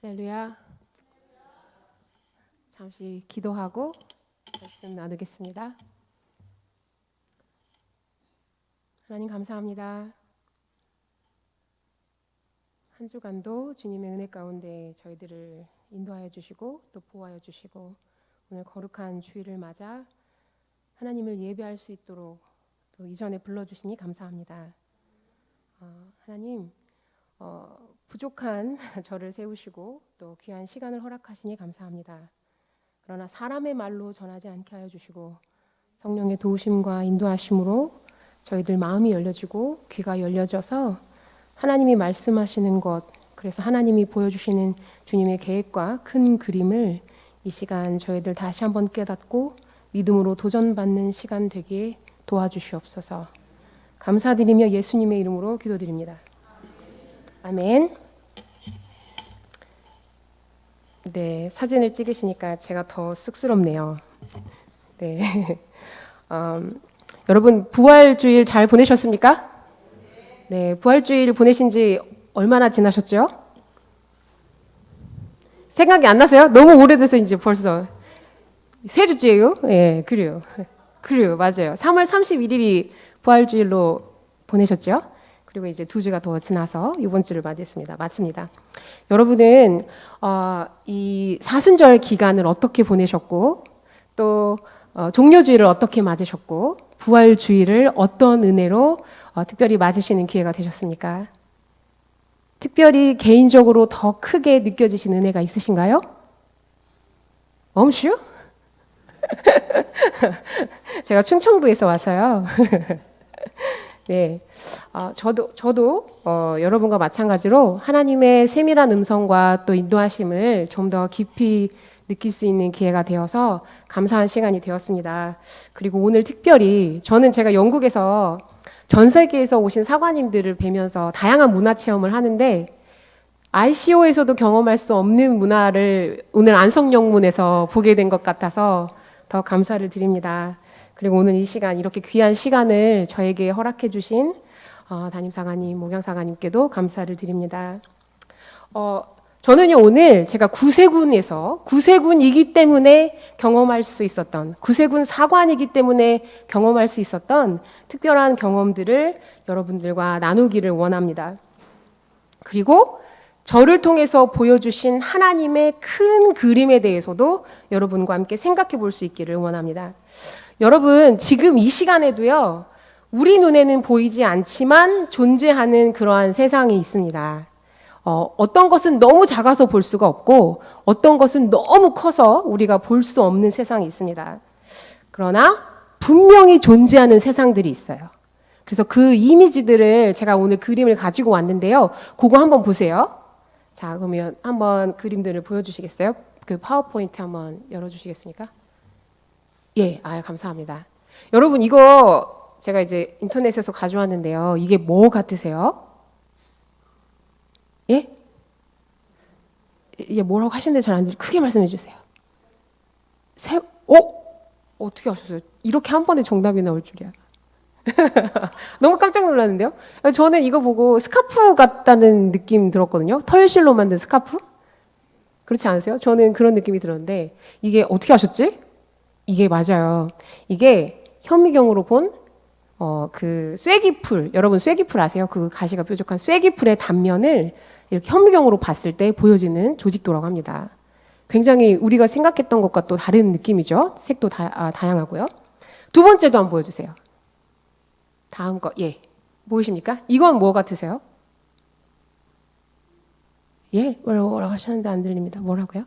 할렐루야. 잠시 기도하고 말씀 나누겠습니다. 하나님 감사합니다. 한 주간도 주님의 은혜 가운데 저희들을 인도하여 주시고 또 보호하여 주시고 오늘 거룩한 주일을 맞아 하나님을 예배할 수 있도록 또 이전에 불러주시니 감사합니다. 하나님 부족한 저를 세우시고 또 귀한 시간을 허락하시니 감사합니다. 그러나 사람의 말로 전하지 않게 하여 주시고 성령의 도우심과 인도하심으로 저희들 마음이 열려지고 귀가 열려져서 하나님이 말씀하시는 것, 그래서 하나님이 보여주시는 주님의 계획과 큰 그림을 이 시간 저희들 다시 한번 깨닫고 믿음으로 도전받는 시간 되기에 도와주시옵소서. 감사드리며 예수님의 이름으로 기도드립니다. 아멘. 네, 사진을 찍으시니까 제가 더 쑥스럽네요. 네, 여러분 부활주일 잘 보내셨습니까? 네, 부활주일 보내신 지 얼마나 지나셨죠? 생각이 안 나세요? 너무 오래돼서 이제 벌써 세 주째예요? 예, 그래요. 그래요, 맞아요. 3월 31일이 부활주일로 보내셨죠? 그리고 이제 2주가 더 지나서 이번 주를 맞습니다. 여러분은 이 사순절 기간을 어떻게 보내셨고 또 종료주일을 어떻게 맞으셨고 부활주일을 어떤 은혜로 특별히 맞으시는 기회가 되셨습니까? 특별히 개인적으로 더 크게 느껴지신 은혜가 있으신가요? 엄슈? 제가 충청도에서 와서요. 네, 저도 여러분과 마찬가지로 하나님의 세밀한 음성과 또 인도하심을 좀 더 깊이 느낄 수 있는 기회가 되어서 감사한 시간이 되었습니다. 그리고 오늘 특별히 제가 영국에서 전 세계에서 오신 사관님들을 뵈면서 다양한 문화 체험을 하는데 ICO에서도 경험할 수 없는 문화를 오늘 안성영문에서 보게 된 것 같아서 더 감사를 드립니다. 그리고 오늘 이 시간 이렇게 귀한 시간을 저에게 허락해 주신 담임사관님, 목양사관님께도 감사를 드립니다. 저는요 오늘 제가 구세군이기 때문에 경험할 수 있었던 구세군 사관이기 때문에 경험할 수 있었던 특별한 경험들을 여러분들과 나누기를 원합니다. 그리고 저를 통해서 보여주신 하나님의 큰 그림에 대해서도 여러분과 함께 생각해 볼 수 있기를 원합니다. 여러분 지금 이 시간에도요 우리 눈에는 보이지 않지만 존재하는 그러한 세상이 있습니다. 어떤 것은 너무 작아서 볼 수가 없고 어떤 것은 너무 커서 우리가 볼 수 없는 세상이 있습니다. 그러나 분명히 존재하는 세상들이 있어요. 그래서 그 이미지들을 제가 오늘 그림을 가지고 왔는데요. 그거 한번 보세요. 자, 그러면 한번 그림들을 보여주시겠어요? 그 파워포인트 한번 열어주시겠습니까? 예, 감사합니다. 여러분 이거 제가 이제 인터넷에서 가져왔는데요. 이게 뭐 같으세요? 예? 이게 뭐라고 하시는데 잘 안 들려. 크게 말씀해 주세요. 어떻게 하셨어요? 이렇게 한 번에 정답이 나올 줄이야. 너무 깜짝 놀랐는데요. 저는 이거 보고 스카프 같다는 느낌 들었거든요. 털실로 만든 스카프? 그렇지 않으세요? 저는 그런 느낌이 들었는데 이게 어떻게 하셨지? 이게 맞아요. 이게 현미경으로 본 그 쐐기풀, 여러분 쐐기풀 아세요? 그 가시가 뾰족한 쐐기풀의 단면을 이렇게 현미경으로 봤을 때 보여지는 조직도라고 합니다. 굉장히 우리가 생각했던 것과 또 다른 느낌이죠. 색도 다양하고요. 두 번째도 한번 보여주세요. 다음 거, 예. 보이십니까? 이건 뭐 같으세요? 예? 뭐라고 하셨는데 안 들립니다. 뭐라고요?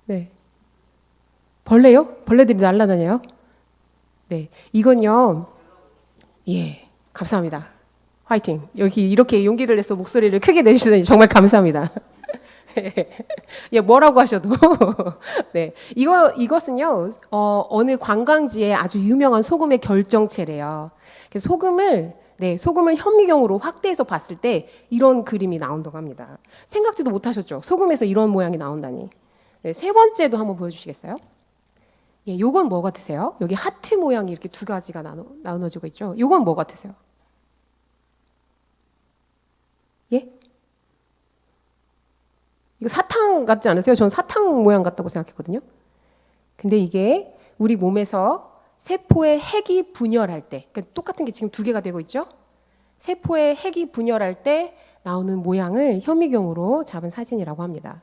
네. 벌레요? 벌레들이 날아다녀요? 네. 이건요, 예. 감사합니다. 화이팅. 여기 이렇게 용기를 내서 목소리를 크게 내주시다니 정말 감사합니다. 예, 뭐라고 하셔도. 네. 이것은요, 어느 관광지에 아주 유명한 소금의 결정체래요. 그래서 소금을 현미경으로 확대해서 봤을 때 이런 그림이 나온다고 합니다. 생각지도 못하셨죠? 소금에서 이런 모양이 나온다니. 네, 세 번째도 한번 보여주시겠어요? 예, 요건 뭐 같으세요? 여기 하트 모양이 이렇게 두 가지가 나눠지고 있죠? 요건 뭐 같으세요? 예? 이거 사탕 같지 않으세요? 전 사탕 모양 같다고 생각했거든요. 근데 이게 우리 몸에서 세포의 핵이 분열할 때, 그러니까 똑같은 게 지금 두 개가 되고 있죠? 세포의 핵이 분열할 때 나오는 모양을 현미경으로 잡은 사진이라고 합니다.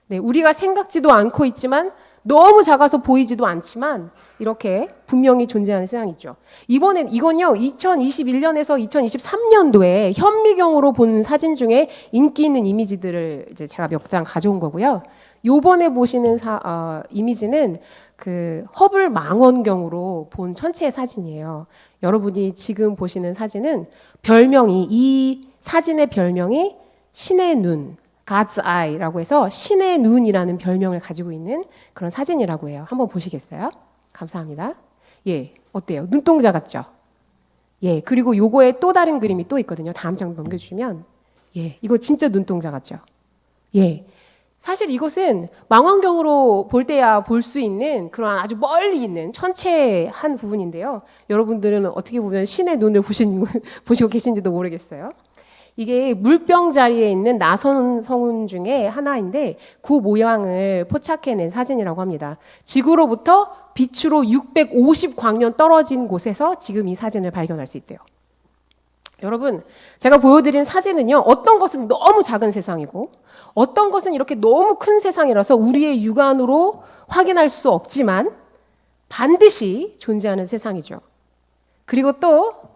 네, 우리가 생각지도 않고 있지만 너무 작아서 보이지도 않지만 이렇게 분명히 존재하는 세상이죠. 이건요 2021년에서 2023년도에 현미경으로 본 사진 중에 인기 있는 이미지들을 이제 제가 몇 장 가져온 거고요. 요번에 보시는 이미지는 그 허블 망원경으로 본 천체의 사진이에요. 여러분이 지금 보시는 사진은 이 사진의 별명이 신의 눈, God's Eye라고 해서 신의 눈이라는 별명을 가지고 있는 그런 사진이라고 해요. 한번 보시겠어요? 감사합니다. 예, 어때요? 눈동자 같죠? 예, 그리고 요거에 또 다른 그림이 또 있거든요. 다음 장 넘겨주시면 예, 이거 진짜 눈동자 같죠? 예, 사실 이것은 망원경으로 볼 때야 볼 수 있는 그런 아주 멀리 있는 천체의 한 부분인데요. 여러분들은 어떻게 보면 신의 눈을 보시고 계신지도 모르겠어요. 이게 물병 자리에 있는 나선 성운 중에 하나인데 그 모양을 포착해낸 사진이라고 합니다. 지구로부터 빛으로 650광년 떨어진 곳에서 지금 이 사진을 발견할 수 있대요. 여러분, 제가 보여드린 사진은요, 어떤 것은 너무 작은 세상이고 어떤 것은 이렇게 너무 큰 세상이라서 우리의 육안으로 확인할 수 없지만 반드시 존재하는 세상이죠. 그리고 또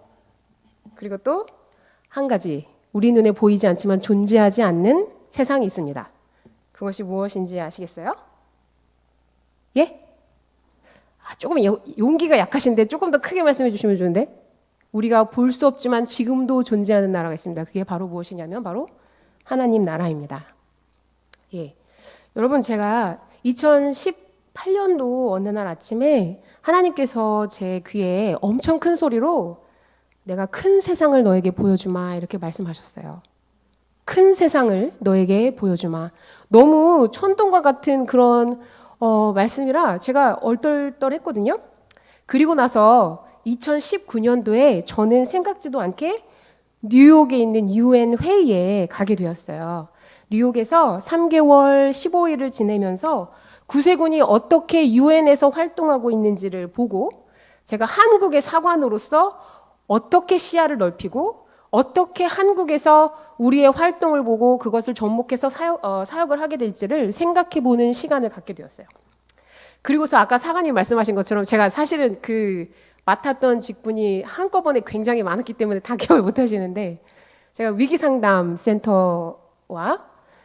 한 가지 우리 눈에 보이지 않지만 존재하지 않는 세상이 있습니다. 그것이 무엇인지 아시겠어요? 예? 조금 용기가 약하신데 조금 더 크게 말씀해 주시면 좋은데. 우리가 볼 수 없지만 지금도 존재하는 나라가 있습니다. 그게 바로 무엇이냐면 바로 하나님 나라입니다. 예. 여러분, 제가 2018년도 어느 날 아침에 하나님께서 제 귀에 엄청 큰 소리로 내가 큰 세상을 너에게 보여주마 이렇게 말씀하셨어요. 큰 세상을 너에게 보여주마. 너무 천둥과 같은 그런 말씀이라 제가 얼떨떨했거든요. 그리고 나서 2019년도에 저는 생각지도 않게 뉴욕에 있는 UN 회의에 가게 되었어요. 뉴욕에서 3개월 15일을 지내면서 구세군이 어떻게 UN에서 활동하고 있는지를 보고 제가 한국의 사관으로서 어떻게 시야를 넓히고 어떻게 한국에서 우리의 활동을 보고 그것을 접목해서 사역을 하게 될지를 생각해 보는 시간을 갖게 되었어요. 그리고서 아까 사관님 말씀하신 것처럼 제가 사실은 맡았던 직분이 한꺼번에 굉장히 많았기 때문에 다 기억을 못 하시는데 제가 위기상담센터와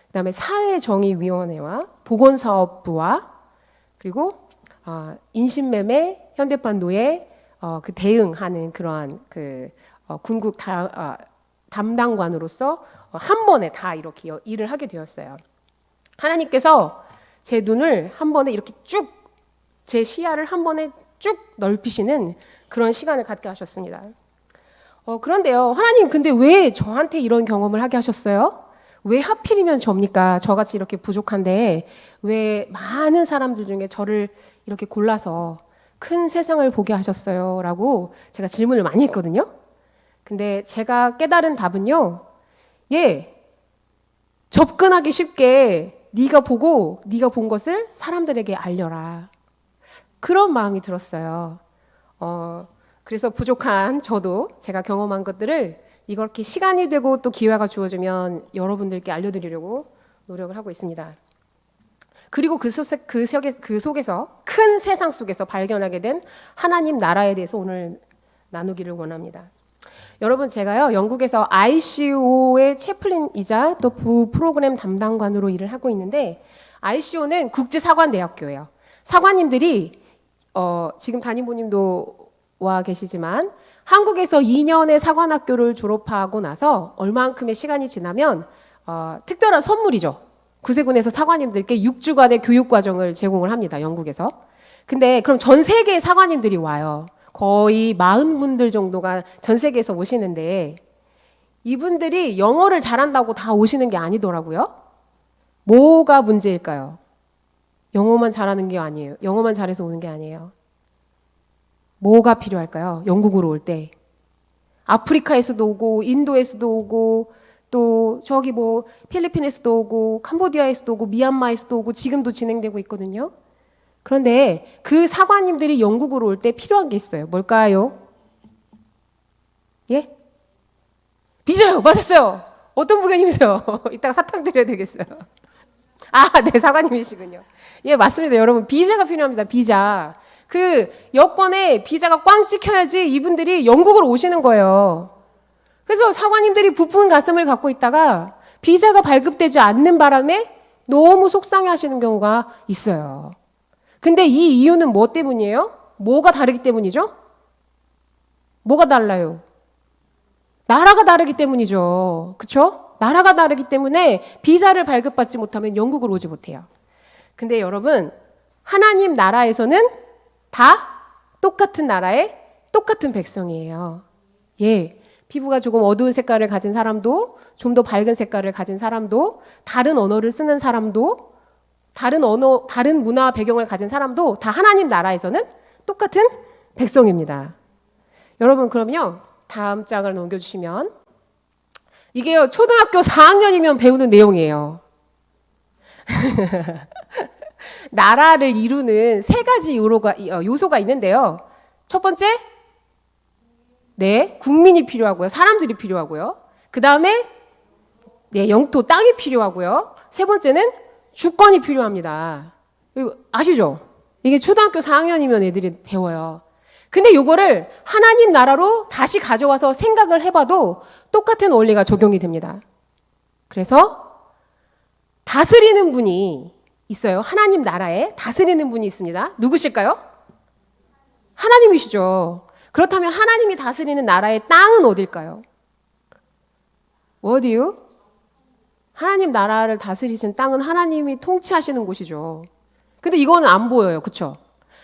그다음에 사회정의위원회와 보건사업부와 그리고 인신매매 현대판 노예 그 대응하는 그러한 군국 담당관으로서 한 번에 다 이렇게 일을 하게 되었어요. 하나님께서 제 눈을 한 번에 이렇게 쭉 제 시야를 한 번에 쭉 넓히시는 그런 시간을 갖게 하셨습니다. 그런데요, 하나님 근데 왜 저한테 이런 경험을 하게 하셨어요? 왜 하필이면 접니까? 저같이 이렇게 부족한데 왜 많은 사람들 중에 저를 이렇게 골라서 큰 세상을 보게 하셨어요? 라고 제가 질문을 많이 했거든요. 근데 제가 깨달은 답은요, 접근하기 쉽게 네가 본 것을 사람들에게 알려라. 그런 마음이 들었어요. 그래서 부족한 저도 제가 경험한 것들을 이렇게 시간이 되고 또 기회가 주어지면 여러분들께 알려드리려고 노력을 하고 있습니다. 그리고 그 속에서 큰 세상 속에서 발견하게 된 하나님 나라에 대해서 오늘 나누기를 원합니다. 여러분, 제가요 영국에서 ICO의 채플린이자 또 부프로그램 담당관으로 일을 하고 있는데 ICO는 국제사관대학교예요. 사관님들이 지금 담임부님도 와 계시지만 한국에서 2년의 사관학교를 졸업하고 나서 얼마만큼의 시간이 지나면 특별한 선물이죠. 구세군에서 사관님들께 6주간의 교육과정을 제공을 합니다. 영국에서. 근데 그럼 전 세계의 사관님들이 와요. 거의 40분들 정도가 전 세계에서 오시는데 이분들이 영어를 잘한다고 다 오시는 게 아니더라고요. 뭐가 문제일까요? 영어만 잘하는 게 아니에요. 영어만 잘해서 오는 게 아니에요. 뭐가 필요할까요? 영국으로 올 때. 아프리카에서도 오고 인도에서도 오고 또 저기 뭐 필리핀에서도 오고 캄보디아에서도 오고 미얀마에서도 오고 지금도 진행되고 있거든요. 그런데 그 사관님들이 영국으로 올 때 필요한 게 있어요. 뭘까요? 예? 비자요. 맞았어요. 어떤 부교님이세요? 이따가 사탕 드려야 되겠어요. 아, 네, 사관님이시군요. 예, 맞습니다. 여러분, 비자가 필요합니다. 비자. 그 여권에 비자가 꽝 찍혀야지 이분들이 영국으로 오시는 거예요. 그래서 사관님들이 부푼 가슴을 갖고 있다가 비자가 발급되지 않는 바람에 너무 속상해 하시는 경우가 있어요. 근데 이 이유는 뭐 때문이에요? 뭐가 다르기 때문이죠? 뭐가 달라요? 나라가 다르기 때문이죠. 그쵸? 나라가 다르기 때문에 비자를 발급받지 못하면 영국으로 오지 못해요. 근데 여러분, 하나님 나라에서는 다 똑같은 나라의 똑같은 백성이에요. 예. 피부가 조금 어두운 색깔을 가진 사람도, 좀 더 밝은 색깔을 가진 사람도, 다른 언어를 쓰는 사람도, 다른 문화 배경을 가진 사람도 다 하나님 나라에서는 똑같은 백성입니다. 여러분, 그럼요. 다음 장을 넘겨주시면. 이게요, 초등학교 4학년이면 배우는 내용이에요. 나라를 이루는 세 가지 요소가 있는데요. 첫 번째, 네, 국민이 필요하고요. 사람들이 필요하고요. 그 다음에, 네, 영토, 땅이 필요하고요. 세 번째는 주권이 필요합니다. 아시죠? 이게 초등학교 4학년이면 애들이 배워요. 근데 이거를 하나님 나라로 다시 가져와서 생각을 해봐도 똑같은 원리가 적용이 됩니다. 그래서 다스리는 분이 있어요. 하나님 나라에 다스리는 분이 있습니다. 누구실까요? 하나님이시죠. 그렇다면 하나님이 다스리는 나라의 땅은 어딜까요? 어디요? 하나님 나라를 다스리신 땅은 하나님이 통치하시는 곳이죠. 근데 이거는 안 보여요. 그쵸?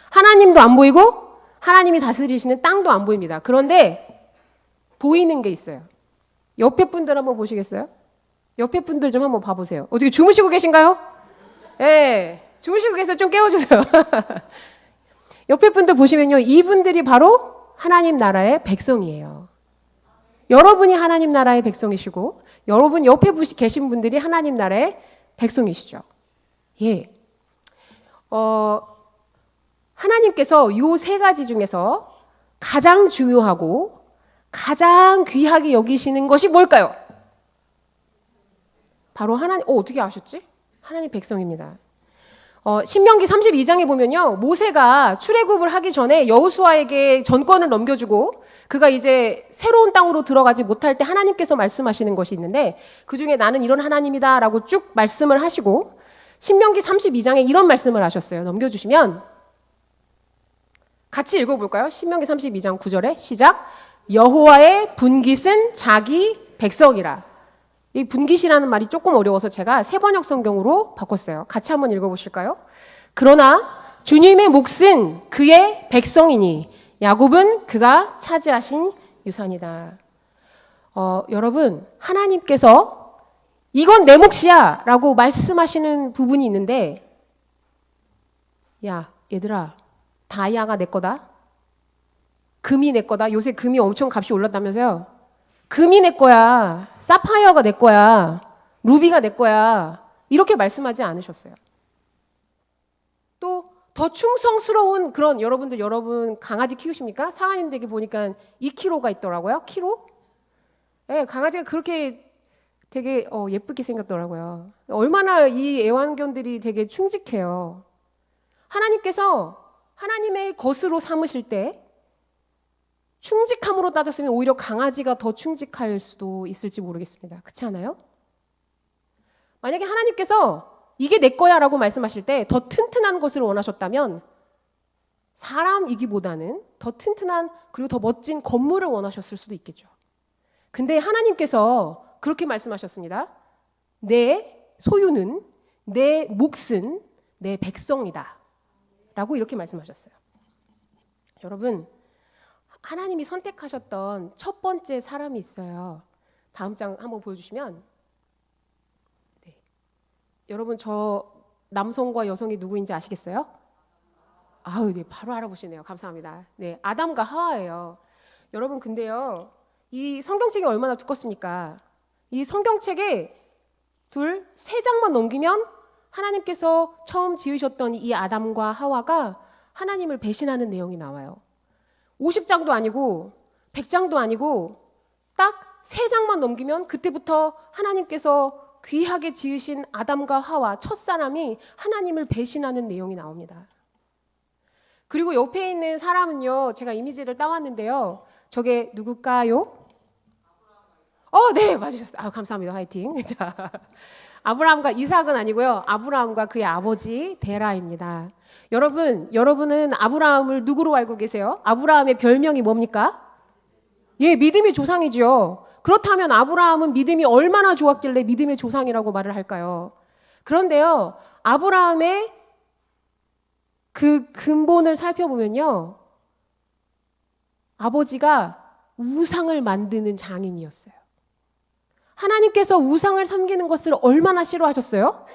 하나님도 안 보이고 하나님이 다스리시는 땅도 안 보입니다. 그런데 보이는 게 있어요. 옆에 분들 한번 보시겠어요? 옆에 분들 좀 한번 봐보세요. 어떻게 주무시고 계신가요? 네, 주무시고 계세요. 좀 깨워주세요. 옆에 분들 보시면요. 이분들이 바로 하나님 나라의 백성이에요. 여러분이 하나님 나라의 백성이시고 여러분 옆에 계신 분들이 하나님 나라의 백성이시죠. 예. 하나님께서 요 세 가지 중에서 가장 중요하고 가장 귀하게 여기시는 것이 뭘까요? 바로 하나님, 어떻게 아셨지? 하나님 백성입니다. 신명기 32장에 보면요. 모세가 출애굽을 하기 전에 여호수아에게 전권을 넘겨주고 그가 이제 새로운 땅으로 들어가지 못할 때 하나님께서 말씀하시는 것이 있는데 그중에 나는 이런 하나님이다 라고 쭉 말씀을 하시고 신명기 32장에 이런 말씀을 하셨어요. 넘겨주시면 같이 읽어볼까요? 신명기 32장 9절에 시작. 여호와의 분깃은 자기 백성이라. 이 분깃이라는 말이 조금 어려워서 제가 새번역 성경으로 바꿨어요. 같이 한번 읽어보실까요? 그러나 주님의 몫은 그의 백성이니 야곱은 그가 차지하신 유산이다. 여러분 하나님께서 이건 내 몫이야 라고 말씀하시는 부분이 있는데 야 얘들아 다이아가 내 거다. 금이 내 거다. 요새 금이 엄청 값이 올랐다면서요. 금이 내 거야. 사파이어가 내 거야. 루비가 내 거야. 이렇게 말씀하지 않으셨어요. 또 더 충성스러운 그런 여러분 강아지 키우십니까? 상하님 댁에 보니까 2kg가 있더라고요. 키로? 네, 강아지가 그렇게 되게 예쁘게 생겼더라고요. 얼마나 이 애완견들이 되게 충직해요. 하나님께서 하나님의 것으로 삼으실 때 충직함으로 따졌으면 오히려 강아지가 더 충직할 수도 있을지 모르겠습니다. 그렇지 않아요? 만약에 하나님께서 이게 내 거야 라고 말씀하실 때 더 튼튼한 것을 원하셨다면 사람이기보다는 더 튼튼한 그리고 더 멋진 건물을 원하셨을 수도 있겠죠. 근데 하나님께서 그렇게 말씀하셨습니다. 내 소유는 내 몫은 내 백성이다 라고 이렇게 말씀하셨어요. 여러분 하나님이 선택하셨던 첫 번째 사람이 있어요. 다음 장 한번 보여주시면 네. 여러분 저 남성과 여성이 누구인지 아시겠어요? 아우, 네, 바로 알아보시네요. 감사합니다. 네, 아담과 하와예요. 여러분 근데요, 이 성경책이 얼마나 두껍습니까? 이 성경책에 세 장만 넘기면 하나님께서 처음 지으셨던 이 아담과 하와가 하나님을 배신하는 내용이 나와요. 50장도 아니고 100장도 아니고 딱 3장만 넘기면 그때부터 하나님께서 귀하게 지으신 아담과 하와 첫사람이 하나님을 배신하는 내용이 나옵니다. 그리고 옆에 있는 사람은요, 제가 이미지를 따왔는데요. 저게 누굴까요? 네, 맞으셨어요. 감사합니다. 화이팅. 자, 아브라함과 이삭은 아니고요. 아브라함과 그의 아버지 데라입니다. 여러분은 아브라함을 누구로 알고 계세요? 아브라함의 별명이 뭡니까? 예, 믿음의 조상이죠. 그렇다면 아브라함은 믿음이 얼마나 좋았길래 믿음의 조상이라고 말을 할까요? 그런데요, 아브라함의 그 근본을 살펴보면요, 아버지가 우상을 만드는 장인이었어요. 하나님께서 우상을 섬기는 것을 얼마나 싫어하셨어요?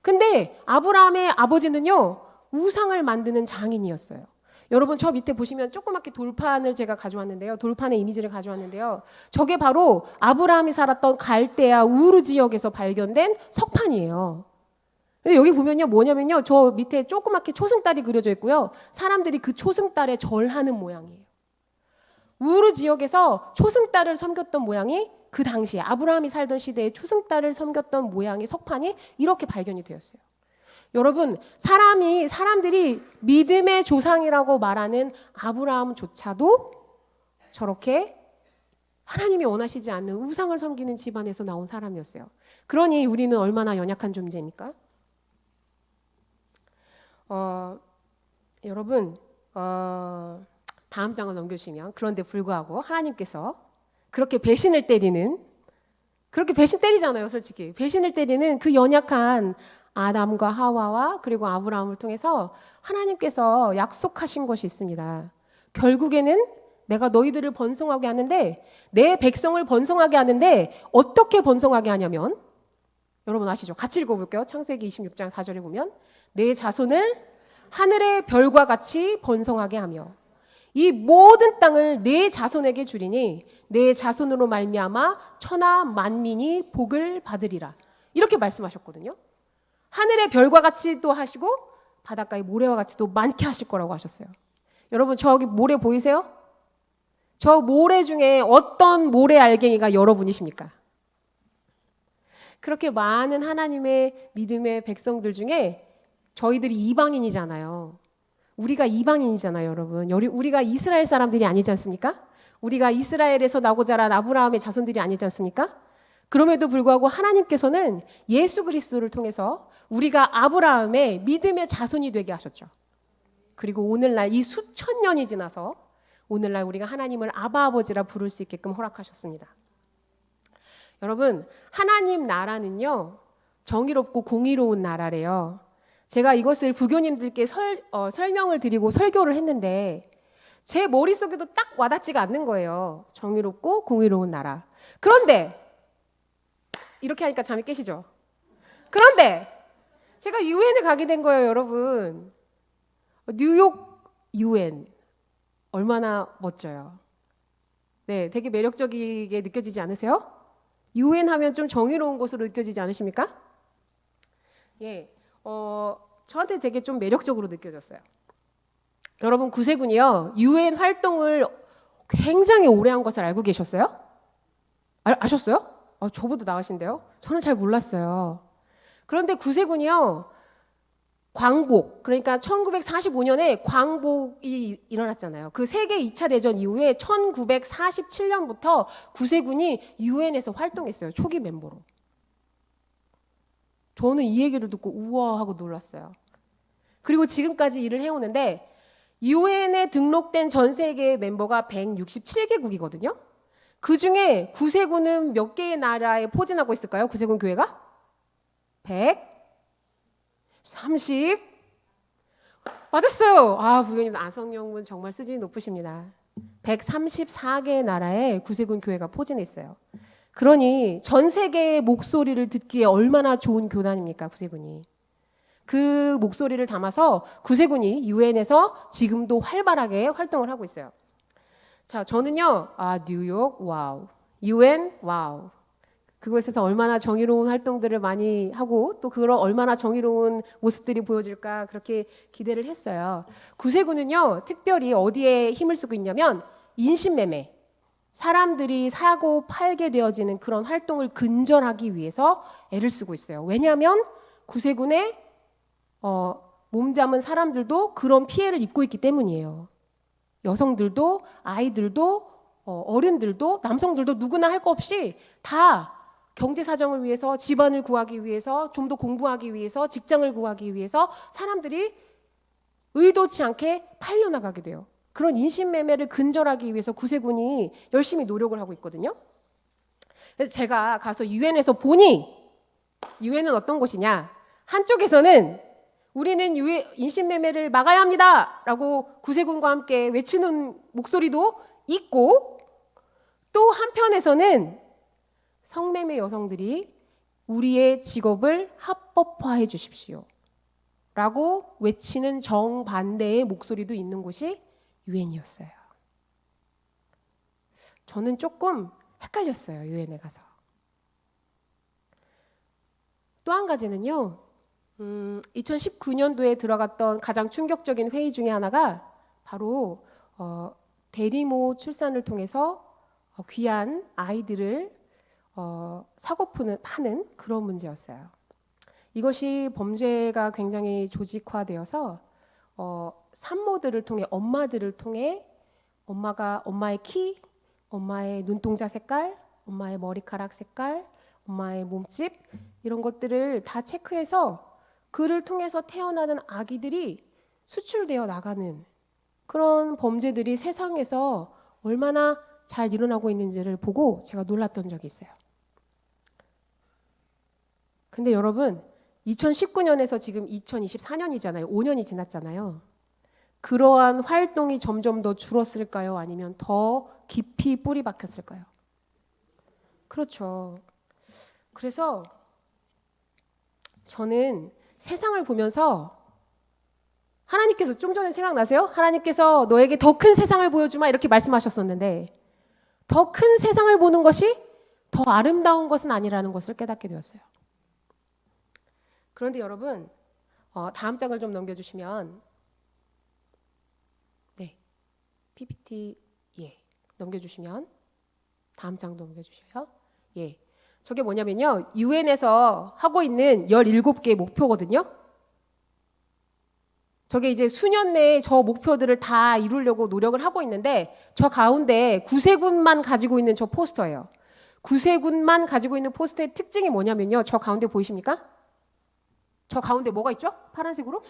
근데 아브라함의 아버지는요, 우상을 만드는 장인이었어요. 여러분, 저 밑에 보시면 조그맣게 돌판을 제가 가져왔는데요. 돌판의 이미지를 가져왔는데요. 저게 바로 아브라함이 살았던 갈대아 우르 지역에서 발견된 석판이에요. 근데 여기 보면요, 뭐냐면요, 저 밑에 조그맣게 초승달이 그려져 있고요. 사람들이 그 초승달에 절하는 모양이에요. 우르 지역에서 초승달을 섬겼던 모양이 그 당시에 아브라함이 살던 시대에 초승달을 섬겼던 모양의 석판이 이렇게 발견이 되었어요. 여러분, 사람들이 믿음의 조상이라고 말하는 아브라함조차도 저렇게 하나님이 원하시지 않는 우상을 섬기는 집안에서 나온 사람이었어요. 그러니 우리는 얼마나 연약한 존재입니까? 여러분, 다음 장을 넘겨주시면, 그런데 불구하고 하나님께서 그렇게 배신 때리잖아요, 솔직히. 배신을 때리는 그 연약한 아담과 하와와 그리고 아브라함을 통해서 하나님께서 약속하신 것이 있습니다. 결국에는 내가 너희들을 번성하게 하는데, 내 백성을 번성하게 하는데 어떻게 번성하게 하냐면, 여러분 아시죠? 같이 읽어볼게요. 창세기 26장 4절에 보면 내 자손을 하늘의 별과 같이 번성하게 하며 이 모든 땅을 내 자손에게 주리니 내 자손으로 말미암아 천하 만민이 복을 받으리라. 이렇게 말씀하셨거든요. 하늘의 별과 같이도 하시고 바닷가의 모래와 같이도 많게 하실 거라고 하셨어요. 여러분, 저기 모래 보이세요? 저 모래 중에 어떤 모래 알갱이가 여러분이십니까? 그렇게 많은 하나님의 믿음의 백성들 중에 저희들이 이방인이잖아요. 우리가 이방인이잖아요, 여러분. 우리가 이스라엘 사람들이 아니지 않습니까? 우리가 이스라엘에서 나고 자란 아브라함의 자손들이 아니지 않습니까? 그럼에도 불구하고 하나님께서는 예수 그리스도를 통해서 우리가 아브라함의 믿음의 자손이 되게 하셨죠. 그리고 오늘날 이 수천 년이 지나서 오늘날 우리가 하나님을 아바 아버지라 부를 수 있게끔 허락하셨습니다. 여러분, 하나님 나라는요, 정의롭고 공의로운 나라래요. 제가 이것을 부교님들께 설명을 드리고 설교를 했는데 제 머릿속에도 딱 와닿지가 않는 거예요. 정의롭고 공의로운 나라. 그런데 이렇게 하니까 잠이 깨시죠? 그런데 제가 유엔을 가게 된 거예요, 여러분. 뉴욕 유엔. 얼마나 멋져요. 네, 되게 매력적이게 느껴지지 않으세요? 유엔 하면 좀 정의로운 곳으로 느껴지지 않으십니까? 예, 저한테 되게 좀 매력적으로 느껴졌어요. 여러분, 구세군이요, 유엔 활동을 굉장히 오래 한 것을 알고 계셨어요? 아셨어요? 저보다 나으신데요? 저는 잘 몰랐어요. 그런데 구세군이요, 광복, 그러니까 1945년에 광복이 일어났잖아요. 그 세계 2차 대전 이후에 1947년부터 구세군이 유엔에서 활동했어요. 초기 멤버로. 저는 이 얘기를 듣고 우와 하고 놀랐어요. 그리고 지금까지 일을 해오는데 유엔에 등록된 전 세계의 멤버가 167개국이거든요. 그중에 구세군은 몇 개의 나라에 포진하고 있을까요? 구세군 교회가? 130. 맞았어요. 부교님 아성영문 정말 수준이 높으십니다. 134개의 나라에 구세군 교회가 포진했어요. 그러니 전 세계의 목소리를 듣기에 얼마나 좋은 교단입니까, 구세군이. 그 목소리를 담아서 구세군이 유엔에서 지금도 활발하게 활동을 하고 있어요. 자, 저는요, 뉴욕, 와우. 유엔, 와우. 그곳에서 얼마나 정의로운 활동들을 많이 하고 또 그런 얼마나 정의로운 모습들이 보여질까 그렇게 기대를 했어요. 구세군은요, 특별히 어디에 힘을 쓰고 있냐면 인신매매, 사람들이 사고 팔게 되어지는 그런 활동을 근절하기 위해서 애를 쓰고 있어요. 왜냐하면 구세군의 몸담은 사람들도 그런 피해를 입고 있기 때문이에요. 여성들도 아이들도 어른들도 남성들도 누구나 할 거 없이 다 경제 사정을 위해서 집안을 구하기 위해서 좀 더 공부하기 위해서 직장을 구하기 위해서 사람들이 의도치 않게 팔려나가게 돼요. 그런 인신매매를 근절하기 위해서 구세군이 열심히 노력을 하고 있거든요. 그래서 제가 가서 유엔에서 보니 유엔은 어떤 곳이냐? 한쪽에서는 우리는 인신매매를 막아야 합니다 라고 구세군과 함께 외치는 목소리도 있고 또 한편에서는 성매매 여성들이 우리의 직업을 합법화해 주십시오 라고 외치는 정반대의 목소리도 있는 곳이 유엔이었어요. 저는 조금 헷갈렸어요. 유엔에 가서. 또 한 가지는요. 2019년도에 들어갔던 가장 충격적인 회의 중에 하나가 바로 대리모 출산을 통해서 귀한 아이들을 사고 파는 그런 문제였어요. 이것이 범죄가 굉장히 조직화되어서 산모들을 통해 엄마들을 통해 엄마의 키, 엄마의 눈동자 색깔, 엄마의 머리카락 색깔, 엄마의 몸집 이런 것들을 다 체크해서 그를 통해서 태어나는 아기들이 수출되어 나가는 그런 범죄들이 세상에서 얼마나 잘 일어나고 있는지를 보고 제가 놀랐던 적이 있어요. 근데 여러분 2019년에서 지금 2024년이잖아요. 5년이 지났잖아요. 그러한 활동이 점점 더 줄었을까요? 아니면 더 깊이 뿌리 박혔을까요? 그렇죠. 그래서 저는 세상을 보면서 하나님께서 좀 전에 생각나세요? 하나님께서 너에게 더 큰 세상을 보여주마 이렇게 말씀하셨었는데 더 큰 세상을 보는 것이 더 아름다운 것은 아니라는 것을 깨닫게 되었어요. 그런데 여러분 다음 장을 좀 넘겨주시면 네, PPT 넘겨주시면 다음 장도 넘겨주셔요. 예, 저게 뭐냐면요. 유엔에서 하고 있는 17개의 목표거든요. 저게 이제 수년 내에 저 목표들을 다 이루려고 노력을 하고 있는데 저 가운데 구세군만 가지고 있는 저 포스터예요. 구세군만 가지고 있는 포스터의 특징이 뭐냐면요. 저 가운데 보이십니까? 저 가운데 뭐가 있죠? 파란색으로?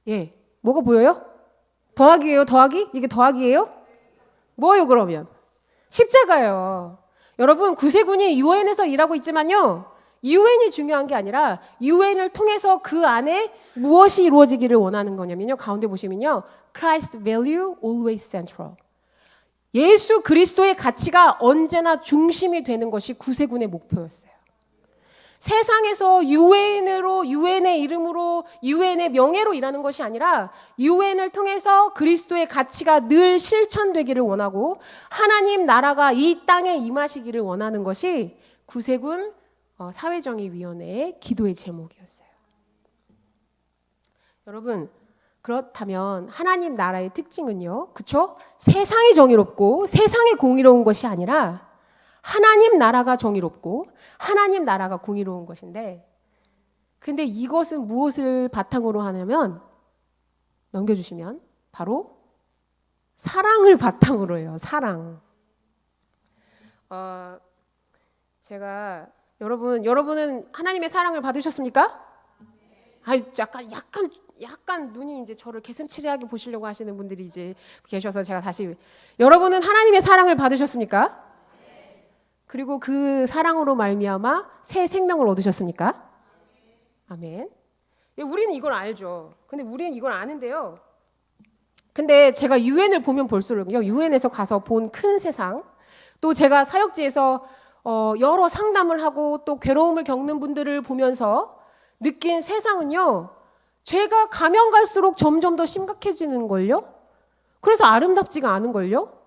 예, 뭐가 보여요? 더하기예요? 더하기? 이게 더하기예요? 뭐예요 그러면? 십자가예요. 여러분 구세군이 유엔에서 일하고 있지만요. 유엔이 중요한 게 아니라 유엔을 통해서 그 안에 무엇이 이루어지기를 원하는 거냐면요. 가운데 보시면요. Christ value always central. 예수 그리스도의 가치가 언제나 중심이 되는 것이 구세군의 목표였어요. 세상에서 유엔의 이름으로 유엔의 명예로 일하는 것이 아니라 유엔을 통해서 그리스도의 가치가 늘 실천되기를 원하고 하나님 나라가 이 땅에 임하시기를 원하는 것이 구세군 사회정의위원회의 기도의 제목이었어요. 여러분 그렇다면 하나님 나라의 특징은요, 그렇죠? 세상이 정의롭고 세상이 공의로운 것이 아니라 하나님 나라가 정의롭고 하나님 나라가 공의로운 것인데, 근데 이것은 무엇을 바탕으로 하냐면 넘겨주시면 바로 사랑을 바탕으로 해요. 사랑. 여러분은 하나님의 사랑을 받으셨습니까? 약간 눈이 이제 저를 개슴츠레하게 보시려고 하시는 분들이 이제 계셔서 제가 다시 여러분은 하나님의 사랑을 받으셨습니까? 그리고 그 사랑으로 말미암아 새 생명을 얻으셨습니까? 아멘. 우리는 이걸 알죠. 근데 우리는 이걸 아는데요. 근데 제가 유엔을 보면 볼수록요. 유엔에서 가서 본 큰 세상, 또 제가 사역지에서 여러 상담을 하고 또 괴로움을 겪는 분들을 보면서 느낀 세상은요. 죄가 가면 갈수록 점점 더 심각해지는 걸요. 그래서 아름답지가 않은 걸요.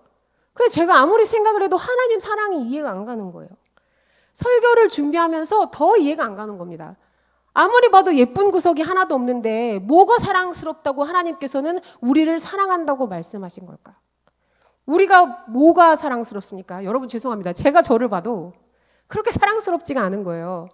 그래서 제가 아무리 생각을 해도 하나님 사랑이 이해가 안 가는 거예요. 설교를 준비하면서 더 이해가 안 가는 겁니다. 아무리 봐도 예쁜 구석이 하나도 없는데 뭐가 사랑스럽다고 하나님께서는 우리를 사랑한다고 말씀하신 걸까? 우리가 뭐가 사랑스럽습니까? 여러분 죄송합니다. 제가 저를 봐도 그렇게 사랑스럽지가 않은 거예요.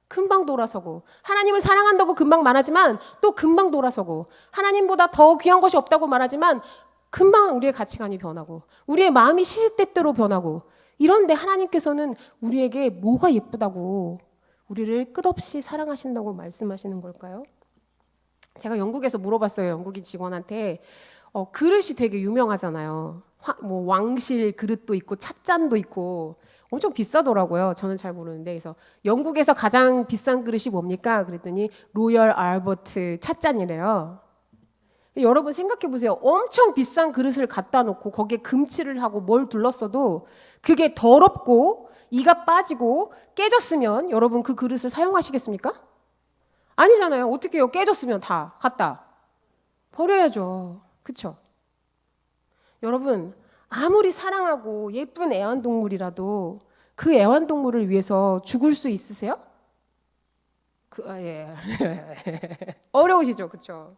금방 돌아서고 하나님을 사랑한다고 금방 말하지만 또 금방 돌아서고 하나님보다 더 귀한 것이 없다고 말하지만 금방 우리의 가치관이 변하고 우리의 마음이 시시때때로 변하고 이런데 하나님께서는 우리에게 뭐가 예쁘다고 우리를 끝없이 사랑하신다고 말씀하시는 걸까요? 제가 영국에서 물어봤어요. 영국인 직원한테 그릇이 되게 유명하잖아요. 뭐 왕실 그릇도 있고 찻잔도 있고 엄청 비싸더라고요. 저는 잘 모르는데 그래서 영국에서 가장 비싼 그릇이 뭡니까? 그랬더니 로열 알버트 찻잔이래요. 여러분 생각해 보세요. 엄청 비싼 그릇을 갖다 놓고 거기에 금칠을 하고 뭘 둘렀어도 그게 더럽고 이가 빠지고 깨졌으면 여러분 그 그릇을 사용하시겠습니까? 아니잖아요. 어떻게 해요? 깨졌으면 다 갖다 버려야죠. 그렇죠? 여러분 아무리 사랑하고 예쁜 애완동물이라도 그 애완동물을 위해서 죽을 수 있으세요? 예. 어려우시죠? 그렇죠?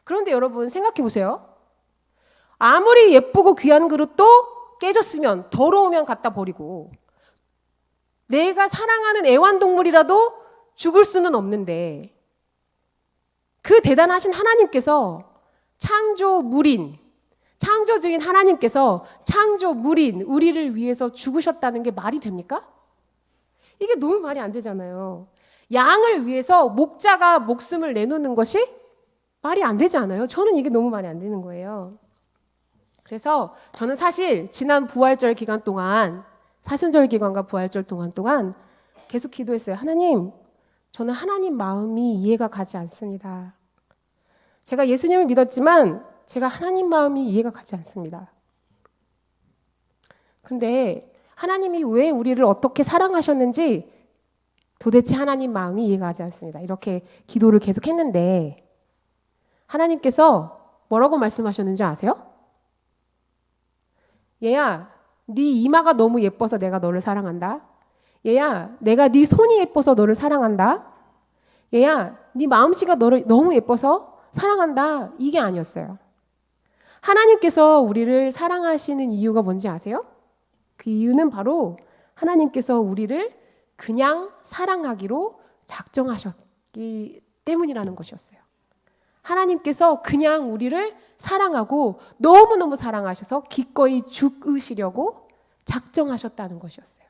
그런데 여러분 생각해 보세요. 아무리 예쁘고 귀한 그릇도 깨졌으면 더러우면 갖다 버리고 내가 사랑하는 애완동물이라도 죽을 수는 없는데 그 대단하신 하나님께서 창조물인 창조주인 하나님께서 창조물인 우리를 위해서 죽으셨다는 게 말이 됩니까? 이게 너무 말이 안 되잖아요. 양을 위해서 목자가 목숨을 내놓는 것이 말이 안 되지 않아요? 저는 이게 너무 말이 안 되는 거예요. 그래서 저는 사실 지난 부활절 기간 동안 사순절 기간과 부활절 동안 계속 기도했어요. 하나님, 저는 하나님 마음이 이해가 가지 않습니다. 제가 예수님을 믿었지만 제가 하나님 마음이 이해가 가지 않습니다. 근데 하나님이 왜 우리를 어떻게 사랑하셨는지 도대체 하나님 마음이 이해가 가지 않습니다. 이렇게 기도를 계속 했는데 하나님께서 뭐라고 말씀하셨는지 아세요? 얘야, 네 이마가 너무 예뻐서 내가 너를 사랑한다. 얘야, 내가 네 손이 예뻐서 너를 사랑한다. 얘야, 네 마음씨가 너를 너무 예뻐서 사랑한다. 이게 아니었어요. 하나님께서 우리를 사랑하시는 이유가 뭔지 아세요? 그 이유는 바로 하나님께서 우리를 그냥 사랑하기로 작정하셨기 때문이라는 것이었어요. 하나님께서 그냥 우리를 사랑하고 너무너무 사랑하셔서 기꺼이 죽으시려고 작정하셨다는 것이었어요.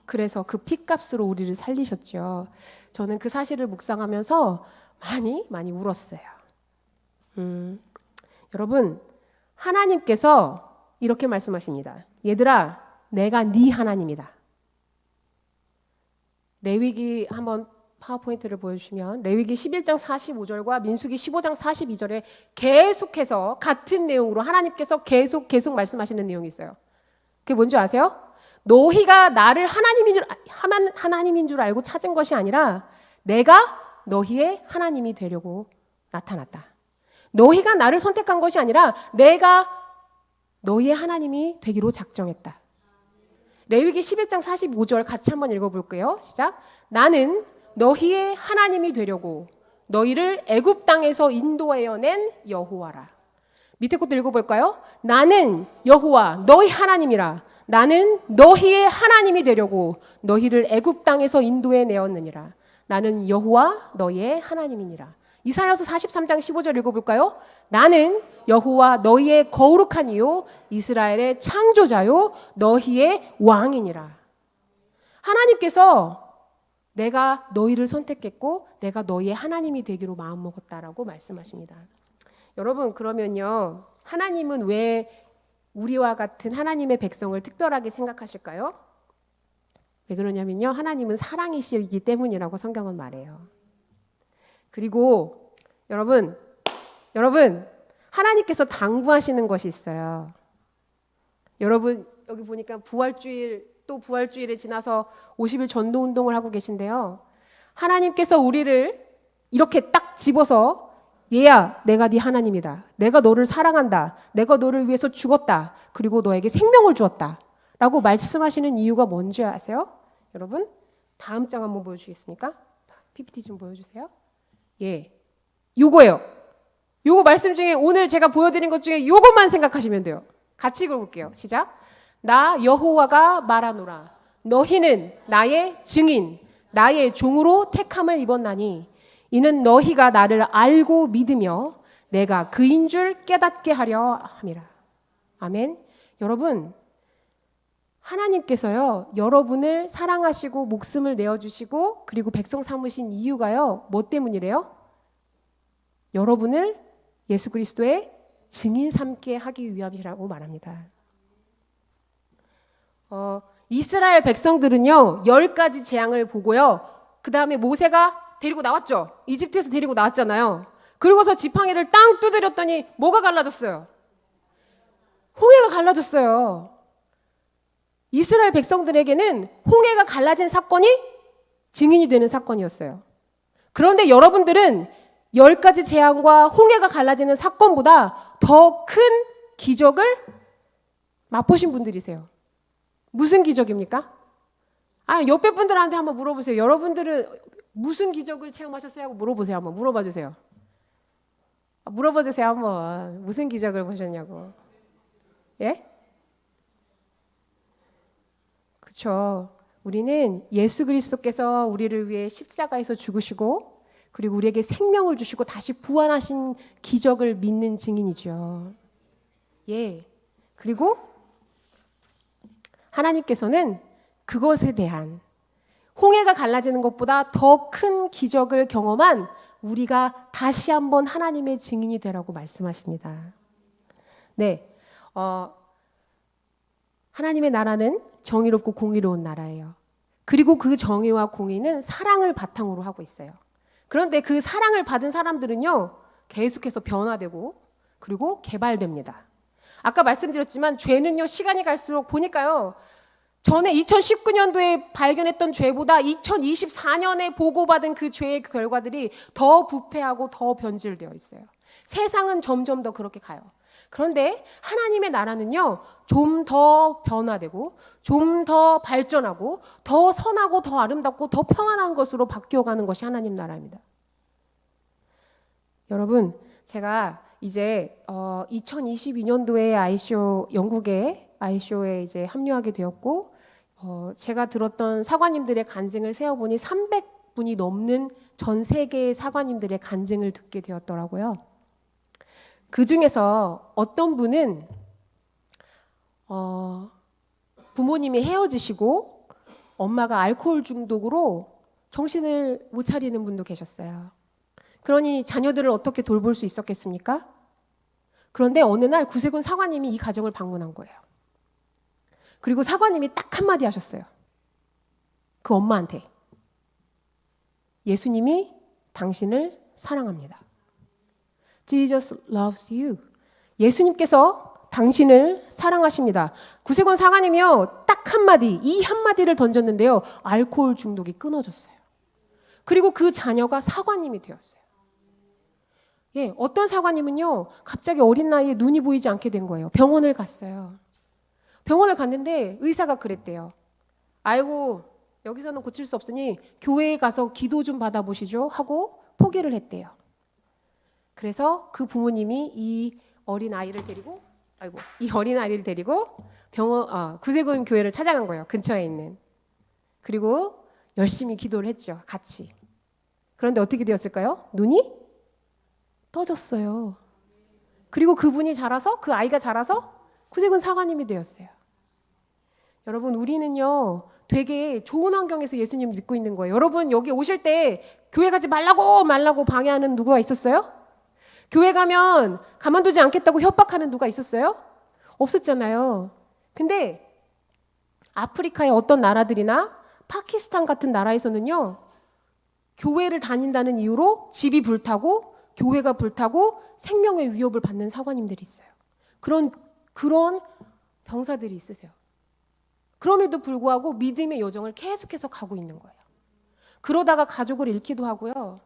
그래서 그 핏값으로 우리를 살리셨죠. 저는 그 사실을 묵상하면서 많이 울었어요. 여러분, 하나님께서 이렇게 말씀하십니다. 얘들아, 내가 네 하나님이다. 레위기 한번 파워포인트를 보여주시면 레위기 11장 45절과 민수기 15장 42절에 계속해서 같은 내용으로 하나님께서 계속 말씀하시는 내용이 있어요. 그게 뭔지 아세요? 너희가 나를 하나님인 줄 알고 찾은 것이 아니라 내가 너희의 하나님이 되려고 나타났다. 너희가 나를 선택한 것이 아니라 내가 너희의 하나님이 되기로 작정했다. 레위기 11장 45절 같이 한번 읽어볼게요. 시작. 나는 너희의 하나님이 되려고 너희를 애굽 땅에서 인도하여낸 여호와라. 밑에 것도 읽어볼까요? 나는 여호와 너희 하나님이라. 나는 너희의 하나님이 되려고 너희를 애굽 땅에서 인도해 내었느니라. 나는 여호와 너희의 하나님이니라. 이사야서 43장 15절 읽어볼까요? 나는 여호와 너희의 거룩한 이요 이스라엘의 창조자요 너희의 왕이니라. 하나님께서 내가 너희를 선택했고 내가 너희의 하나님이 되기로 마음먹었다라고 말씀하십니다. 여러분 그러면요 하나님은 왜 우리와 같은 하나님의 백성을 특별하게 생각하실까요? 왜 그러냐면요 하나님은 사랑이시기 때문이라고 성경은 말해요. 그리고 여러분 하나님께서 당부하시는 것이 있어요. 여러분 여기 보니까 부활주일에 지나서 50일 전도 운동을 하고 계신데요. 하나님께서 우리를 이렇게 딱 집어서 얘야 내가 네 하나님이다. 내가 너를 사랑한다. 내가 너를 위해서 죽었다. 그리고 너에게 생명을 주었다. 라고 말씀하시는 이유가 뭔지 아세요? 여러분, 다음 장 한번 보여주시겠습니까? PPT 좀 보여주세요. 예, 요거예요. 요거 말씀 중에 오늘 제가 보여드린 것 중에 요것만 생각하시면 돼요. 같이 읽어볼게요. 시작. 나 여호와가 말하노라. 너희는 나의 증인, 나의 종으로 택함을 입었나니 이는 너희가 나를 알고 믿으며 내가 그인 줄 깨닫게 하려 함이라. 아멘. 여러분, 하나님께서요, 여러분을 사랑하시고 목숨을 내어주시고 그리고 백성 삼으신 이유가요, 뭐 때문이래요? 여러분을 예수 그리스도의 증인 삼게 하기 위함이라고 말합니다. 이스라엘 백성들은요, 10가지 재앙을 보고요, 그 다음에 모세가 데리고 나왔죠. 이집트에서 데리고 나왔잖아요. 그러고서 지팡이를 땅 두드렸더니 뭐가 갈라졌어요? 홍해가 갈라졌어요. 이스라엘 백성들에게는 홍해가 갈라진 사건이 증인이 되는 사건이었어요. 그런데 여러분들은 10가지 재앙과 홍해가 갈라지는 사건보다 더 큰 기적을 맛보신 분들이세요. 무슨 기적입니까? 옆에 분들한테 한번 물어보세요. 여러분들은 무슨 기적을 체험하셨어요? 하고 물어보세요. 한번 물어봐 주세요. 물어봐 주세요. 한번. 무슨 기적을 보셨냐고. 예? 그렇죠. 우리는 예수 그리스도께서 우리를 위해 십자가에서 죽으시고 그리고 우리에게 생명을 주시고 다시 부활하신 기적을 믿는 증인이죠. 예. 그리고 하나님께서는 그것에 대한 홍해가 갈라지는 것보다 더 큰 기적을 경험한 우리가 다시 한번 하나님의 증인이 되라고 말씀하십니다. 네. 하나님의 나라는 정의롭고 공의로운 나라예요. 그리고 그 정의와 공의는 사랑을 바탕으로 하고 있어요. 그런데 그 사랑을 받은 사람들은요, 계속해서 변화되고 그리고 개발됩니다. 아까 말씀드렸지만 죄는요, 시간이 갈수록 보니까요, 전에 2019년도에 발견했던 죄보다 2024년에 보고받은 그 죄의 결과들이 더 부패하고 더 변질되어 있어요. 세상은 점점 더 그렇게 가요. 그런데 하나님의 나라는요, 좀 더 변화되고 좀 더 발전하고 더 선하고 더 아름답고 더 평안한 것으로 바뀌어가는 것이 하나님 나라입니다. 여러분, 제가 이제 2022년도에 영국의 아이쇼에 이제 합류하게 되었고, 제가 들었던 사관님들의 간증을 세어보니 300분이 넘는 전 세계의 사관님들의 간증을 듣게 되었더라고요. 그 중에서 어떤 분은 부모님이 헤어지시고 엄마가 알코올 중독으로 정신을 못 차리는 분도 계셨어요. 그러니 자녀들을 어떻게 돌볼 수 있었겠습니까? 그런데 어느 날 구세군 사관님이 이 가정을 방문한 거예요. 그리고 사관님이 딱 한마디 하셨어요. 그 엄마한테. 예수님이 당신을 사랑합니다. Jesus loves you. 예수님께서 당신을 사랑하십니다. 구세군 사관님이요, 딱 한마디, 이 한마디를 던졌는데요, 알코올 중독이 끊어졌어요. 그리고 그 자녀가 사관님이 되었어요. 예, 어떤 사관님은요, 갑자기 어린 나이에 눈이 보이지 않게 된 거예요. 병원을 갔어요. 병원을 갔는데 의사가 그랬대요. 아이고, 여기서는 고칠 수 없으니 교회에 가서 기도 좀 받아보시죠 하고 포기를 했대요. 그래서 그 부모님이 이 어린 아이를 데리고 구세군 교회를 찾아간 거예요. 근처에 있는. 그리고 열심히 기도를 했죠. 같이. 그런데 어떻게 되었을까요? 눈이 떠졌어요. 그리고 그분이 자라서, 그 아이가 자라서 구세군 사관님이 되었어요. 여러분, 우리는요, 되게 좋은 환경에서 예수님을 믿고 있는 거예요. 여러분, 여기 오실 때 교회 가지 말라고 방해하는 누구가 있었어요? 교회 가면 가만두지 않겠다고 협박하는 누가 있었어요? 없었잖아요. 근데 아프리카의 어떤 나라들이나 파키스탄 같은 나라에서는요, 교회를 다닌다는 이유로 집이 불타고 교회가 불타고 생명의 위협을 받는 사관님들이 있어요. 그런 병사들이 있으세요. 그럼에도 불구하고 믿음의 여정을 계속해서 가고 있는 거예요. 그러다가 가족을 잃기도 하고요.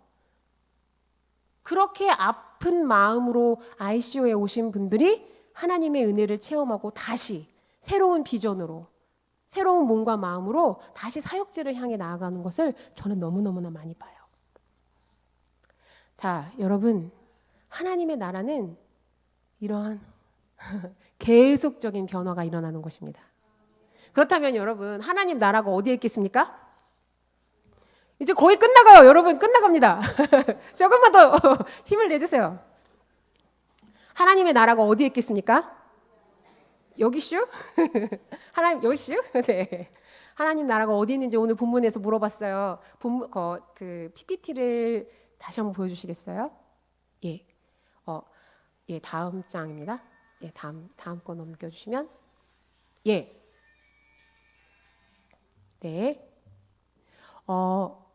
그렇게 아픈 마음으로 ICU에 오신 분들이 하나님의 은혜를 체험하고 다시 새로운 비전으로 새로운 몸과 마음으로 다시 사역지를 향해 나아가는 것을 저는 너무너무나 많이 봐요. 자, 여러분, 하나님의 나라는 이러한 계속적인 변화가 일어나는 것입니다. 그렇다면 여러분, 하나님 나라가 어디에 있겠습니까? 이제 거의 끝나가요. 여러분, 끝나갑니다. 조금만 더 힘을 내주세요. 하나님의 나라가 어디에 있겠습니까? 여기슈? 하나님 여기슈? 네. 하나님 나라가 어디 있는지 오늘 본문에서 물어봤어요. 그 PPT를 다시 한번 보여주시겠어요? 예, 예, 다음 장입니다. 예, 다음 거 넘겨주시면, 예, 네,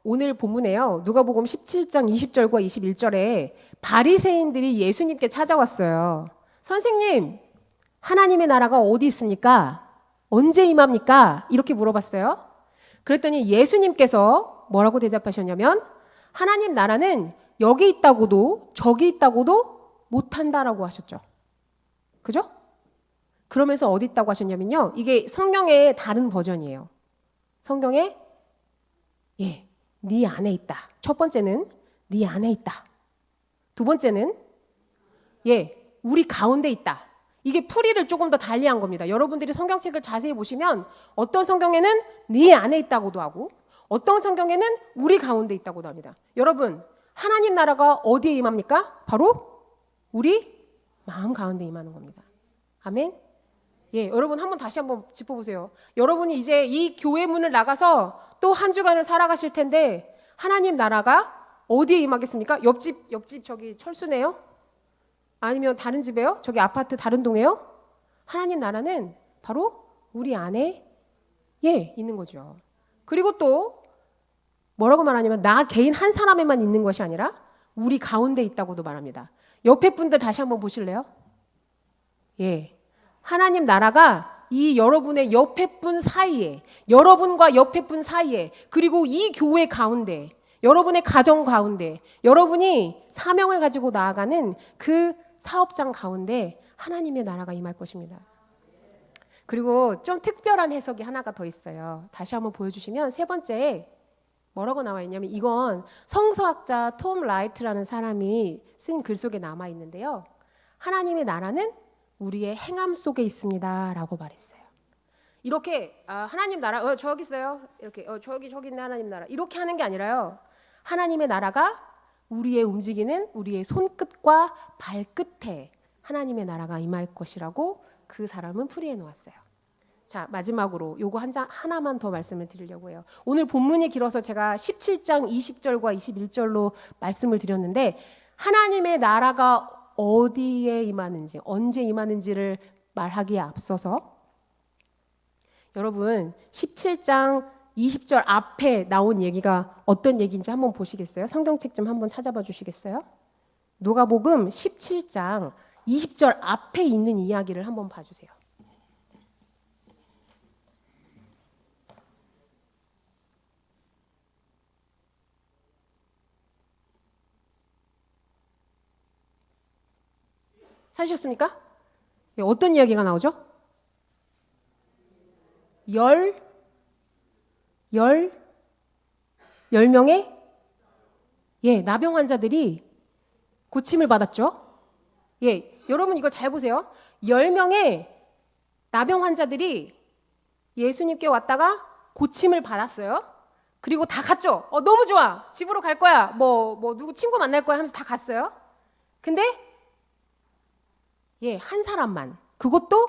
오늘 본문에요. 누가복음 17장 20절과 21절에 바리새인들이 예수님께 찾아왔어요. 선생님, 하나님의 나라가 어디 있습니까? 언제 임합니까? 이렇게 물어봤어요. 그랬더니 예수님께서 뭐라고 대답하셨냐면 하나님 나라는 여기 있다고도 저기 있다고도 못한다라고 하셨죠. 그죠? 그러면서 어디 있다고 하셨냐면요. 이게 성경의 다른 버전이에요. 성경에 예, 네 안에 있다. 첫 번째는 네 안에 있다. 두 번째는 예, 우리 가운데 있다. 이게 풀이를 조금 더 달리한 겁니다. 여러분들이 성경책을 자세히 보시면 어떤 성경에는 네 안에 있다고도 하고 어떤 성경에는 우리 가운데 있다고도 합니다. 여러분, 하나님 나라가 어디에 임합니까? 바로 우리 마음 가운데 임하는 겁니다. 아멘. 예, 여러분 다시 한번 짚어보세요. 여러분이 이제 이 교회 문을 나가서 또 한 주간을 살아가실 텐데 하나님 나라가 어디에 임하겠습니까? 옆집 저기 철수네요? 아니면 다른 집에요? 저기 아파트 다른 동에요? 하나님 나라는 바로 우리 안에 예, 있는 거죠. 그리고 또 뭐라고 말하냐면 나 개인 한 사람에만 있는 것이 아니라 우리 가운데 있다고도 말합니다. 옆에 분들 다시 한번 보실래요? 예. 하나님 나라가 이 여러분의 옆에 분 사이에, 여러분과 옆에 분 사이에, 그리고 이 교회 가운데, 여러분의 가정 가운데, 여러분이 사명을 가지고 나아가는 그 사업장 가운데 하나님의 나라가 임할 것입니다. 그리고 좀 특별한 해석이 하나가 더 있어요. 다시 한번 보여주시면 세 번째에 뭐라고 나와 있냐면 이건 성서학자 톰 라이트라는 사람이 쓴 글 속에 남아 있는데요. 하나님의 나라는 우리의 행함 속에 있습니다 라고 말했어요. 이렇게 하나님 나라 저기 있어요. 이렇게 저기 있는 하나님 나라 이렇게 하는 게 아니라요. 하나님의 나라가 우리의 움직이는 우리의 손끝과 발끝에 하나님의 나라가 임할 것이라고 그 사람은 풀이해 놓았어요. 자, 마지막으로 요거 하나만 더 말씀을 드리려고 해요. 오늘 본문이 길어서 제가 17장 20절과 21절로 말씀을 드렸는데 하나님의 나라가 어디에 임하는지, 언제 임하는지를 말하기에 앞서서 여러분 17장 20절 앞에 나온 얘기가 어떤 얘기인지 한번 보시겠어요? 성경책 좀 한번 찾아봐 주시겠어요? 누가복음 17장 20절 앞에 있는 이야기를 한번 봐주세요. 찾으셨습니까? 어떤 이야기가 나오죠? 열 명의 예, 나병 환자들이 고침을 받았죠. 예, 여러분 이거 잘 보세요. 10명의 나병 환자들이 예수님께 왔다가 고침을 받았어요. 그리고 다 갔죠. 너무 좋아. 집으로 갈 거야. 뭐 누구 친구 만날 거야 하면서 다 갔어요. 근데 예, 한 사람만. 그것도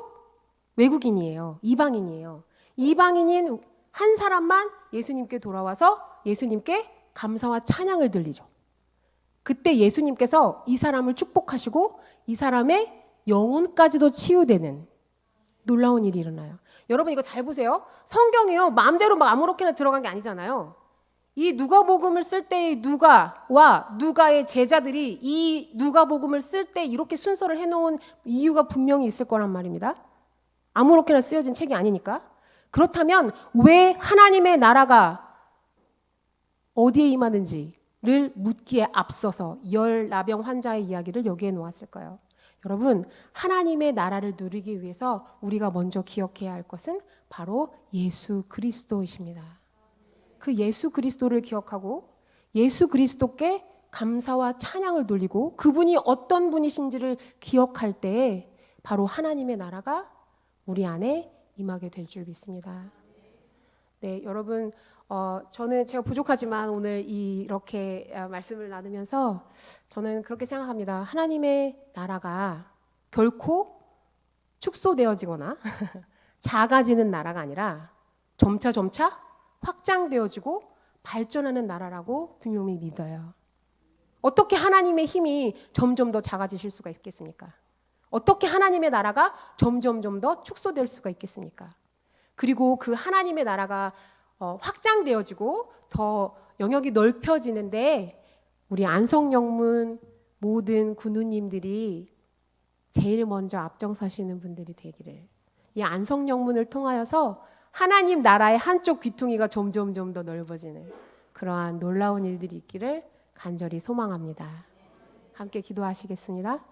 외국인이에요. 이방인이에요. 이방인인 한 사람만 예수님께 돌아와서 예수님께 감사와 찬양을 들리죠. 그때 예수님께서 이 사람을 축복하시고 이 사람의 영혼까지도 치유되는 놀라운 일이 일어나요. 여러분 이거 잘 보세요. 성경이요. 마음대로 막 아무렇게나 들어간 게 아니잖아요. 이 누가복음을 쓸 때의 누가와 누가의 제자들이 이 누가복음을 쓸 때 이렇게 순서를 해놓은 이유가 분명히 있을 거란 말입니다. 아무렇게나 쓰여진 책이 아니니까. 그렇다면 왜 하나님의 나라가 어디에 임하는지를 묻기에 앞서서 열 나병 환자의 이야기를 여기에 놓았을까요? 여러분, 하나님의 나라를 누리기 위해서 우리가 먼저 기억해야 할 것은 바로 예수 그리스도이십니다. 그 예수 그리스도를 기억하고 예수 그리스도께 감사와 찬양을 돌리고 그분이 어떤 분이신지를 기억할 때에 바로 하나님의 나라가 우리 안에 임하게 될 줄 믿습니다. 네, 여러분, 저는 제가 부족하지만 오늘 이렇게 말씀을 나누면서 저는 그렇게 생각합니다. 하나님의 나라가 결코 축소되어지거나 작아지는 나라가 아니라 점차 확장되어지고 발전하는 나라라고 분명히 믿어요. 어떻게 하나님의 힘이 점점 더 작아지실 수가 있겠습니까? 어떻게 하나님의 나라가 점점 더 축소될 수가 있겠습니까? 그리고 그 하나님의 나라가 확장되어지고 더 영역이 넓혀지는데 우리 안성영문 모든 군우님들이 제일 먼저 앞장서시는 분들이 되기를, 이 안성영문을 통하여서 하나님 나라의 한쪽 귀퉁이가 점점 더 넓어지는 그러한 놀라운 일들이 있기를 간절히 소망합니다. 함께 기도하시겠습니다.